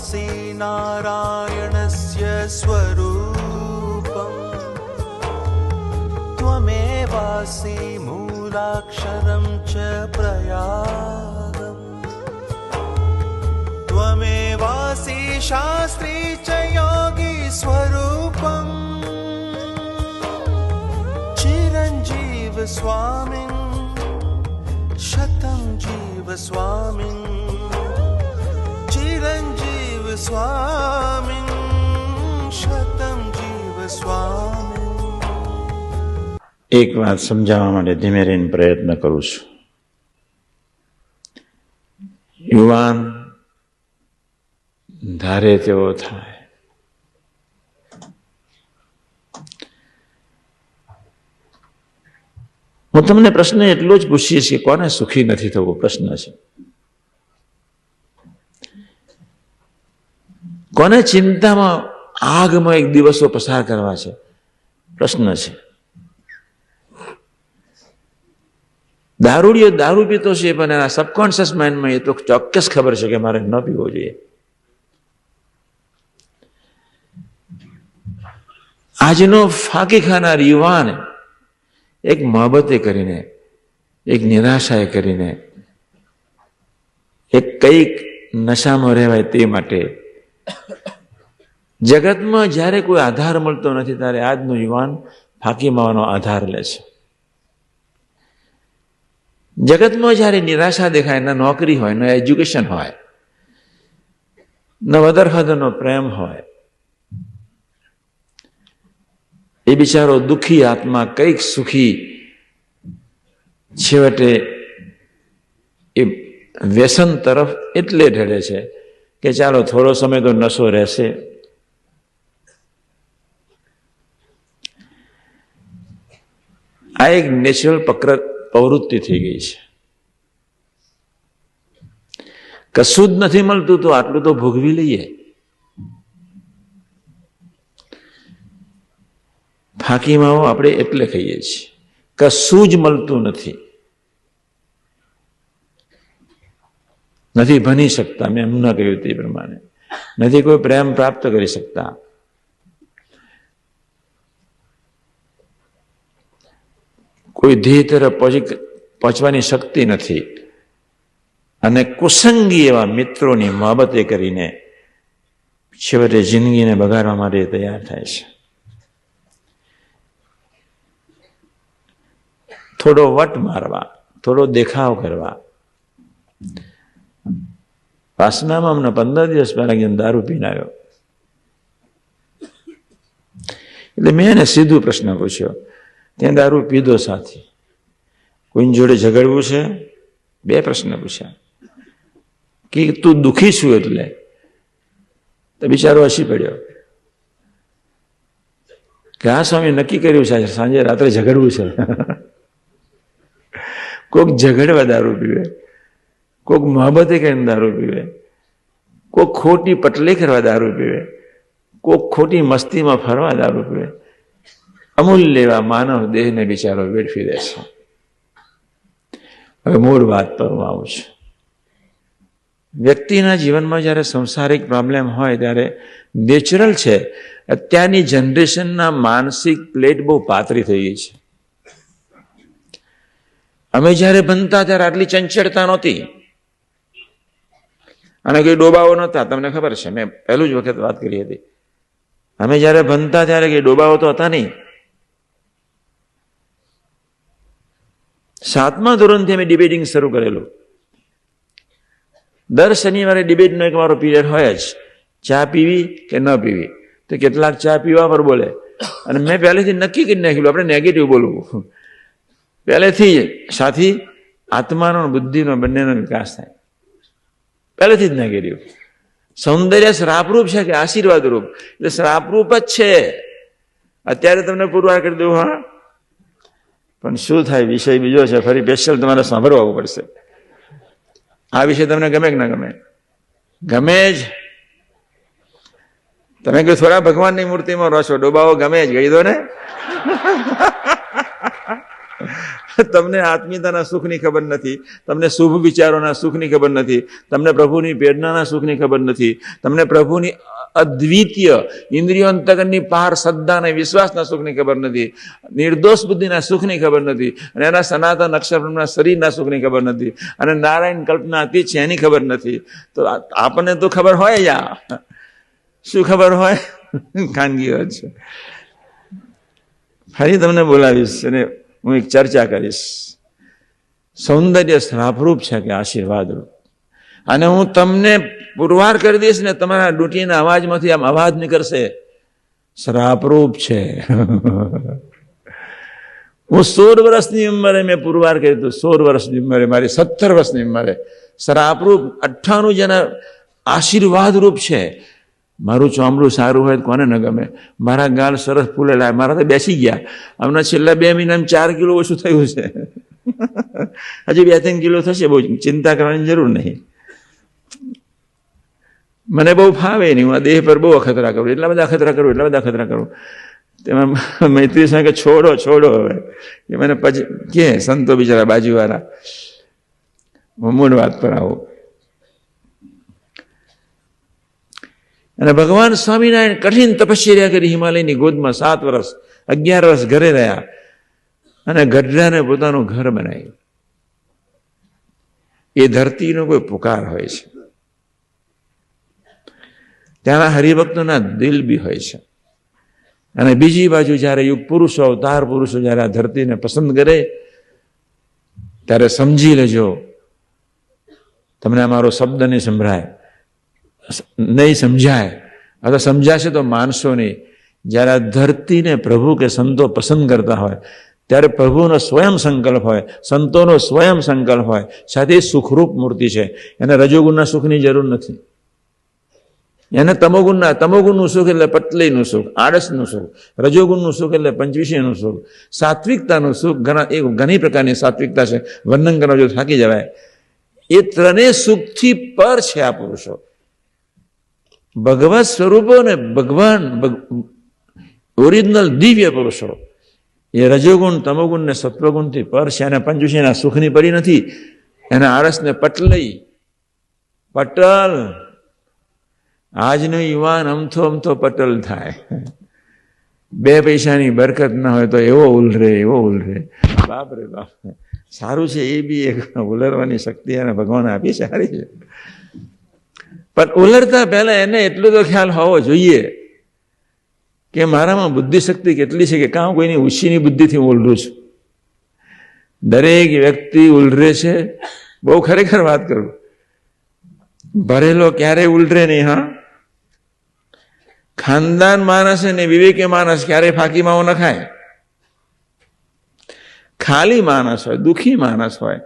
वासी नारायणस्य स्वरूपम् त्वमेवासि मूलाक्षरं च प्रयागम् त्वमेवासि शास्त्री च योगी स्वरूपम् चिरञ्जीव स्वामिन् शतं जीव स्वामिन् चिरंजीव स्वामिन् शतं जीव स्वामिन्। એક વાત સમજાવવા માટે ધીમે રહીને પ્રયત્ન કરું છું. યુવાન ધારે તેવો થાય. હું તમને પ્રશ્ન એટલો જ પૂછીશ કે કોને સુખી નથી થવું? પ્રશ્ન છે. કોને ચિંતામાં આગમાં એક દિવસો પસાર કરવા છે? પ્રશ્ન છે. દારૂડિયો દારૂ પીતો છે પણ એના સબકોન્શિયસ માઇન્ડમાં એ તો ચોક્કસ ખબર છે કે મારે ન પીવો જોઈએ. આજનો ફાંકી ખાનાર યુવાન એક મોહબ્બતે કરીને, એક નિરાશાએ કરીને, એક કઈક નશામાં રહેવાય તે માટે જગતમાં જ્યારે કોઈ આધાર મળતો નથી ત્યારે આજનો યુવાન ફાંકી માવાનો આધાર લે છે. જગતમાં જ્યારે નિરાશા દેખાય, ન નોકરી હોય, ન એજ્યુકેશન હોય, ન વદર ફાધરનો પ્રેમ હોય, એ બિચારો દુઃખી આત્મા કઈક સુખી છેવટે એ વ્યસન તરફ એટલે ઢળે છે કે ચાલો થોડો સમય તો નશો રહેશે. આ એક નેચરલ પ્રવૃત્તિ થઈ ગઈ છે. કશું જ નથી મળતું તો આટલું તો ભોગવી લઈએ. ફાંકીમાં આપણે એટલે ખાઈએ છીએ. કશું જ મળતું નથી. નથી ભણી શકતા, મેં હમણાં કહ્યું તે પ્રમાણે. નથી કોઈ પ્રેમ પ્રાપ્ત કરી શકતા. કોઈ ધ્યેય તરફ પહોંચવાની શક્તિ નથી. અને કુસંગી એવા મિત્રોની મોહબ્બતે કરીને છેવટે જિંદગીને બગાડવા માટે તૈયાર થાય છે. થોડો વટ મારવા, થોડો દેખાવ કરવા. વાસનામાં અમને 15 દિવસ પહેલા દારૂ પીને આવ્યો. એટલે મેં એને સીધો પ્રશ્ન પૂછ્યો, ત્યાં દારૂ પીધો સાથી, કોઈની જોડે ઝઘડવું છે? 2 પ્રશ્ન પૂછ્યા. કે તું દુઃખી છું એટલે? તો બિચારો હસી પડ્યો કે હા સ્વામી, નક્કી કર્યું છે સાંજે રાત્રે ઝઘડવું છે. કોક ઝઘડવા દારૂ પીવે, કોક મોહબ્બતે કરીને દારૂ પીવે, કોક ખોટી પટલી કરવા દારૂ પીવે, કોક ખોટી મસ્તીમાં ફરવા દારૂ પીવે. અમૂલ્ય એવા માનવ દેહને બિચારો વેડફી દે છે. હવે મૂળ વાત પર હું આવું છું. વ્યક્તિના જીવનમાં જ્યારે સંસારિક પ્રોબ્લેમ હોય ત્યારે નેચરલ છે. અત્યારની જનરેશનના માનસિક પ્લેટ બહુ પાતળી થઈ ગઈ છે. અમે જ્યારે ભણતા ત્યારે આટલી ચંચળતા નહોતી અને કઈ ડોબાઓ નહોતા. તમને ખબર છે, મેં પહેલું જ વખત વાત કરી હતી. અમે જ્યારે ભણતા ત્યારે કઈ ડોબાઓ તો હતા નહીં. 7મા ધોરણથી અમે ડિબેટિંગ શરૂ કરેલું. દર શનિવારે ડિબેટનો એક મારો પીરિયડ હોય જ. ચા પીવી કે ન પીવી, તો કેટલાક ચા પીવા પર બોલે. અને મેં પહેલેથી નક્કી કરી નાખેલું આપણે નેગેટિવ બોલવું. પહેલેથી સાથી આત્માનો બુદ્ધિનો બંનેનો વિકાસ થાય. પહેલેથી જ નેગેટિવ. સૌંદર્ય શ્રાપરૂપ છે કે આશીર્વાદ રૂપ? એટલે શ્રાપરૂપ જ છે. અત્યારે તમને પુરવાર કરી દઉં. હા, પણ શું થાય, વિષય બીજો છે. ફરી સ્પેશિયલ તમારે સાંભળવું પડશે. આ વિષય તમને ગમે કે ના ગમે? ગમે જ. તમે કહ્યું થોડા ભગવાનની મૂર્તિમાં રહો છો, ડોબાઓ ગમે જ કહી દો ને. તમને આત્મીયતાના સુખની ખબર નથી, તમને શુભ વિચારોના સુખની ખબર નથી, તમને પ્રભુની પ્રેરણાના સુખની ખબર નથી, તમને પ્રભુની અદ્વિતીય ઇન્દ્રિયો અંતકરની પાર શ્રદ્ધા અને વિશ્વાસના સુખની ખબર નથી, નિર્દોષ બુદ્ધિના સુખની ખબર નથી, અને એના સનાતન અક્ષરના શરીરના સુખની ખબર નથી, અને નારાયણ કલ્પના અતીત છે એની ખબર નથી. તો આપણને તો ખબર હોય યા શું ખબર હોય? ખાનગી વાત છે. ફરી તમને બોલાવીશ અને હું એક ચર્ચા કરીશ. સૌંદર્ય શ્રાપરૂપ છે કે આશીર્વાદરૂપ? અને હું તમને પુરવાર કરી દઈશ ને, તમારા ડૂંટીના અવાજમાંથી આમ અવાજ નીકળશે, શ્રાપરૂપ છે. હું 16 વર્ષની ઉંમરે મેં પુરવાર કર્યું હતું, 16 વર્ષની ઉંમરે, મારી 17 વર્ષની ઉંમરે. શ્રાપરૂપ 98 જેના આશીર્વાદ રૂપ છે. મારું ચોમડું સારું હોય તો કોને ન ગમે? મારા ગાલ સરસ ફૂલેલા, મારા તો બેસી ગયા. હમણાં છેલ્લા 2 મહિનામાં 4 કિલો ઓછું થયું છે. હજી 2-3 કિલો થશે, બહુ ચિંતા કરવાની જરૂર નહીં. મને બહુ ફાવે નહીં, હું આ દેહ પર બહુ અખતરા કરું, એટલા બધા અખતરા કરું. તેમાં મૈત્રી સાહેબ કે છોડો હવે, એ મને પછી કે સંતો બિચારા બાજુવાળા. હું મૂળ વાત પર આવું. અને ભગવાન સ્વામિનારાયણ કઠિન તપશ્ચર્યા કરી હિમાલયની ગોદમાં 7 વર્ષ, 11 વર્ષ ઘરે રહ્યા, અને ગઢડાને પોતાનું ઘર બનાવ્યું. એ ધરતીનો કોઈ પુકાર હોય છે, ત્યાંના હરિભક્તોના દિલ બી હોય છે. અને બીજી બાજુ જ્યારે યુગ પુરુષો, અવતાર પુરુષો જ્યારે આ ધરતીને પસંદ કરે, ત્યારે સમજી લેજો, તમને અમારો શબ્દ નહીં સંભળાય, નહીં સમજાય, અથવા સમજાશે તો માનશો નહીં. જ્યારે આ ધરતીને પ્રભુ કે સંતો પસંદ કરતા હોય, ત્યારે પ્રભુનો સ્વયં સંકલ્પ હોય, સંતોનો સ્વયં સંકલ્પ હોય, સાથે સુખરૂપ મૂર્તિ છે. એને રજોગુણના સુખની જરૂર નથી. એને તમોગુણનું સુખ એટલે પટલીનું સુખ, આળસનું સુખ, રજોગુણનું સુખ એટલે પંચવિષયનું સુખ, સાત્વિકતાનું સુખ, ઘણી પ્રકારની સાત્વિકતા છે, વર્ણન કરવા જો થાકી જવાય. એ ત્રણેય સુખથી પર છે આ પુરુષો. ભગવત સ્વરૂપો ને ભગવાન ઓરિજિનલ દિવ્ય પુરુષો, એ રજોગુણ, તમોગુણ ને સત્વગુણથી પર છે. અને પંચવિષયના સુખની પરી નથી. એને આળસને પટલ. આજનો યુવાન અમથો પટલ થાય. 2 પૈસાની બરકત ના હોય તો એવો ઉલરે. બાપ રે બાપ. સારું છે, એ બી એક ઉલરવાની શક્તિ અને ભગવાન આપી, સારી છે. પણ ઉલરતા પહેલા એને એટલો તો ખ્યાલ હોવો જોઈએ કે મારામાં બુદ્ધિ શક્તિ કેટલી છે, કે કાં કોઈની ઉછીની બુદ્ધિથી હું ઉલરું છું. દરેક વ્યક્તિ ઉલરે છે. બહુ ખરેખર વાત કરું, ભરેલો ક્યારેય ઉલરે નહીં. હા, ખાનદાન માણસ ને વિવેકી માણસ ક્યારેય ફાકી માવો ન ખાય. ખાલી માણસ હોય, દુઃખી માણસ હોય,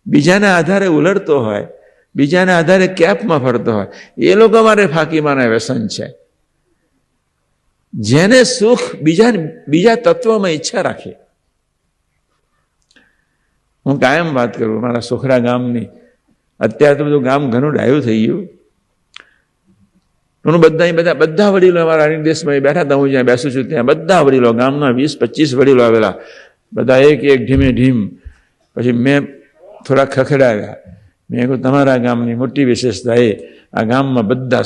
બીજાના આધારે ઉલરતો હોય, બીજાના આધારે કેપમાં ફરતો હોય, એ લોકો મારે ફાકીમાના વ્યસન છે. જેને સુખ બીજા તત્વમાં ઈચ્છા રાખે. હું કાયમ વાત કરું મારા સોખરા ગામની. અત્યારે તો બધું ગામ ઘણું ડાયું થઈ ગયું. બધા વડીલો અમારા દેશમાં બેઠા હતા, હું જ્યાં બેસું છું ત્યાં બધા વડીલો, ગામના 20-25 વડીલો આવેલા, બધા એક ઢીમ. પછી મેં થોડા ખખડાવ્યા. મેં કહ્યું તમારા ગામની મોટી વિશેષતા એ આ ગામમાં બધા